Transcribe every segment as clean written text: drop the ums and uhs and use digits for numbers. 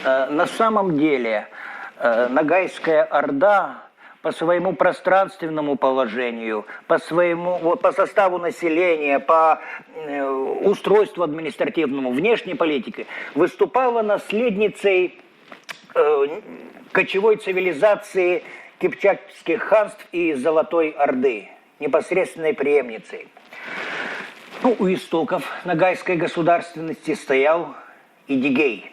На самом деле Ногайская Орда по своему пространственному положению, по составу населения, по устройству административному, внешней политике выступала наследницей кочевой цивилизации кипчакских ханств и Золотой Орды, непосредственной преемницей. У истоков ногайской государственности стоял Эдигей,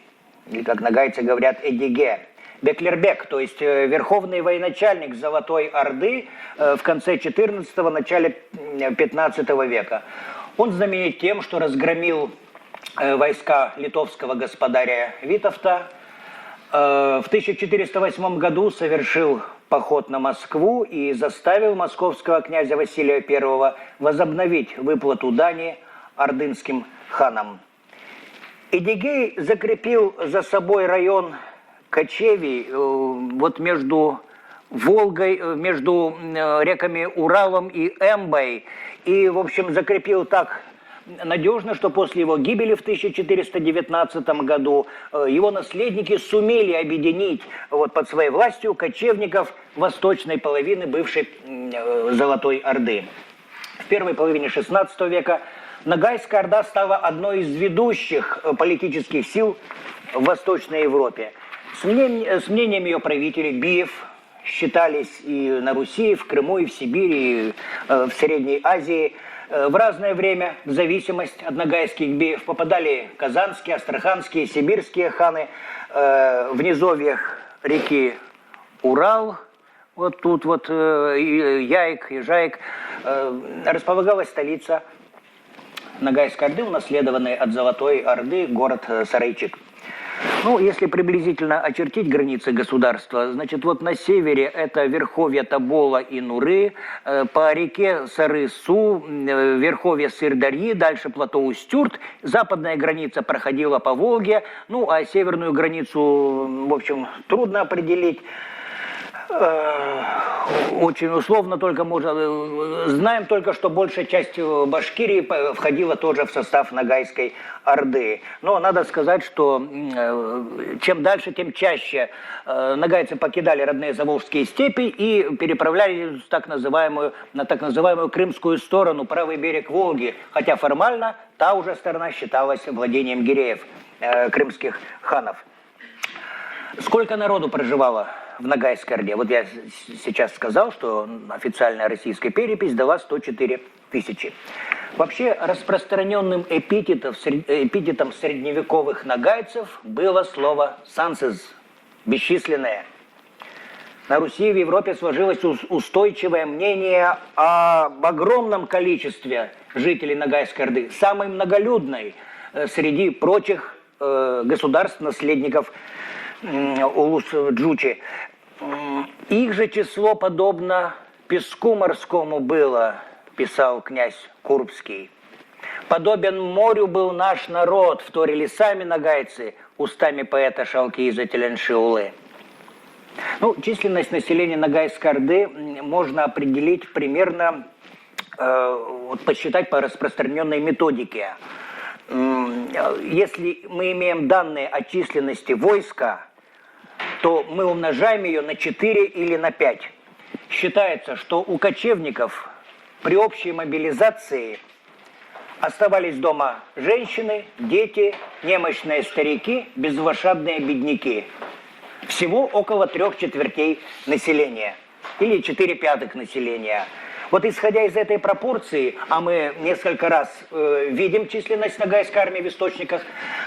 или, как ногайцы говорят, Эдиге, Беклербек, то есть верховный военачальник Золотой Орды в конце XIV – начале XV века. Он знаменит тем, что разгромил войска литовского господаря Витовта. В 1408 году совершил поход на Москву и заставил московского князя Василия I возобновить выплату дани ордынским ханам. Эдигей закрепил за собой район кочевий между Волгой, между реками Уралом и Эмбой. И, в общем, закрепил так надежно, что после его гибели в 1419 году его наследники сумели объединить под своей властью кочевников восточной половины бывшей Золотой Орды. В первой половине XVI века Ногайская Орда стала одной из ведущих политических сил в Восточной Европе. С мнением ее правителей биев считались и на Руси, и в Крыму, и в Сибири, и в Средней Азии. В разное время, в зависимость от ногайских биев, попадали казанские, астраханские, сибирские ханы. В низовьях реки Урал, вот тут Яик, Ежаик, располагалась столица Ногайской Орды, унаследованный от Золотой Орды город Сарайчик. Если приблизительно очертить границы государства, значит, на севере это верховья Тобола и Нуры, по реке Сары-Су, верховье Сырдарьи, дальше плато Устюрт, западная граница проходила по Волге, а северную границу, в общем, трудно определить. Очень условно только можно. Знаем только, что большая часть Башкирии входила тоже в состав Ногайской Орды. Но надо сказать, что чем дальше, тем чаще ногайцы покидали родные заволжские степи и переправлялись на так называемую крымскую сторону, правый берег Волги. Хотя формально та уже сторона считалась владением гиреев, крымских ханов. Сколько народу проживало в Ногайской Орде? Я сейчас сказал, что официальная российская перепись дала 104 тысячи. Вообще распространенным эпитетом средневековых ногайцев было слово «сансез» – бесчисленное. На Руси и в Европе сложилось устойчивое мнение об огромном количестве жителей Ногайской Орды, самой многолюдной среди прочих государств-наследников Улус-Джучи. Их же число подобно песку морскому было, писал князь Курбский. Подобен морю был наш народ, вторили сами ногайцы устами поэта Шалкиза Теленшиулы. Численность населения Ногайской Орды можно определить примерно, посчитать по распространенной методике. Если мы имеем данные о численности войска, то мы умножаем ее на 4 или на 5. Считается, что у кочевников при общей мобилизации оставались дома женщины, дети, немощные старики, безлошадные бедняки. Всего около 3/4 населения или 4/5 населения. Исходя из этой пропорции, а мы несколько раз видим численность Ногайской армии в источниках,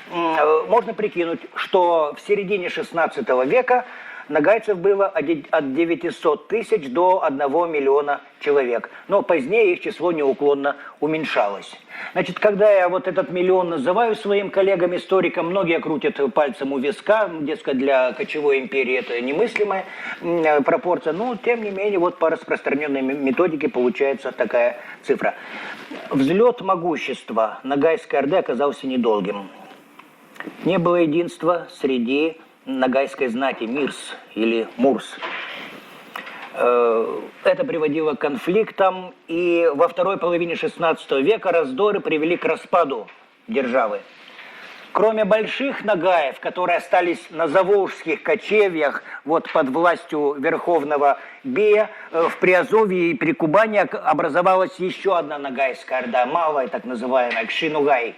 можно прикинуть, что в середине XVI века ногайцев было от 900 тысяч до 1 миллиона человек. Но позднее их число неуклонно уменьшалось. Значит, когда я этот миллион называю своим коллегам-историкам, многие крутят пальцем у виска, дескать, для кочевой империи это немыслимая пропорция, но тем не менее по распространенной методике получается такая цифра. Взлет могущества Ногайской Орды оказался недолгим. Не было единства среди ногайской знати Мирс или Мурс. Это приводило к конфликтам, и во второй половине XVI века раздоры привели к распаду державы. Кроме больших нагаев, которые остались на заволжских кочевьях, вот под властью Верховного Бея, в Приазовье и Прикубани образовалась еще одна нагайская орда, малая так называемая, Кшинугай.